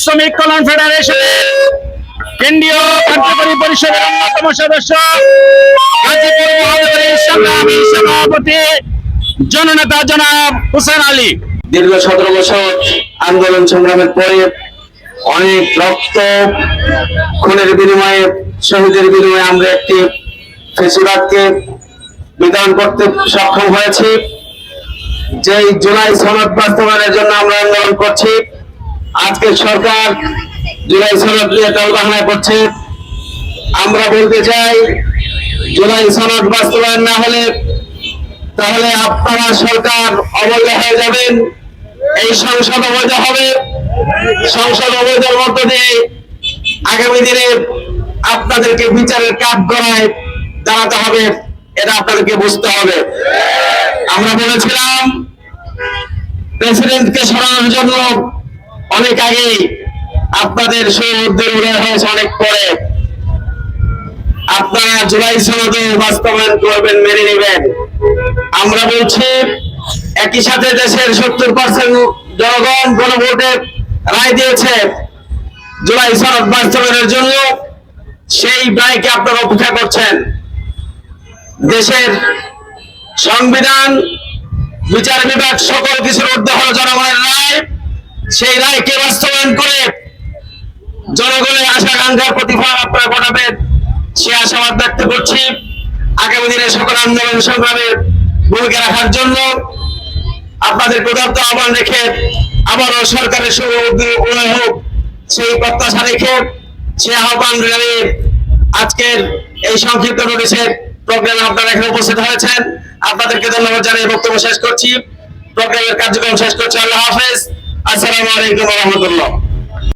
শ্রমিক কল্যাণ ফেডারেশনের কেন্দ্রীয় কার্যকরী পরিষদের অন্যতম সদস্য গাজীপুর মহানগরীর সংগ্রামী সভাপতি জননেতা জনাব হোসেন আলী। দীর্ঘ 17 বছর আন্দোলন সংগ্রামের পরে অনেক রক্ত খুনের বিনিময়ে, শহীদের বিনিময়ে আমরা একটি ফেসিবাদকে বিধান করতে সক্ষম হয়েছি। যেই জুলাই সনদ বাস্তবায়নের জন্য আমরা আন্দোলন করছি, আজকে সরকার জুলাই সনদ নিয়ে টালবাহানা করছে। আমরা বলতে চাই, জুলাই সনদ বাস্তবায়ন না হলে তাহলে আপনারা সরকার অবৈধ হয়ে যাবেন, এই সংসদ অবৈধ হবে। সংসদ অবৈধের মধ্য দিয়ে আগামী দিনে আপনাদেরকে বিচারের কাঠগড়ায় দাঁড়াতে হবে, এটা আপনাদেরকে বুঝতে হবে। আমরা বলেছিলাম প্রেসিডেন্টকে সরানোর জন্য অনেক আগেই, আপনাদের সৌদের উদয় হয়েছে অনেক পরে। আপনারা জুলাই সনদ বাস্তবায়ন করবেন, মেনে নেবেন। আমরা বলছি, একই সাথে দেশের 70% জনগণ গণভোটে রায় দিয়েছে জুলাই সনদ বাস্তবায়নের জন্য। সেই রায়কে আপনারা অপেক্ষা করছেন। দেশের সংবিধান, বিচার বিভাগ সকল কিছুর ঊর্ধ্বে হলো জনগণের রায়। সেই রায়কে বাস্তবায়ন করে জনগণের আশা আকাঙ্ক্ষার প্রতিফলন আপনারা ঘটাবেন, সে আশাবাদ ব্যক্ত করছি। আগামী দিনে সকল আন্দোলন সংগ্রামে ভূমিকা রাখার জন্য আপনাদের প্রদত্ত আহ্বান রেখে, আবারও সরকারের উদয় হোক সেই প্রত্যাশা রেখে, সে আহ্বান জানিয়ে আজকের এই সংক্ষিপ্ত নোটিশের প্রোগ্রামে আপনারা এখানে উপস্থিত হয়েছেন। আপনাদেরকে ধন্যবাদ জানিয়ে বক্তব্য শেষ করছি, প্রোগ্রামের কার্যক্রম শেষ করছি। আল্লাহ হাফেজ। আসসালামু আলাইকুম ওয়া রাহমাতুল্লাহ।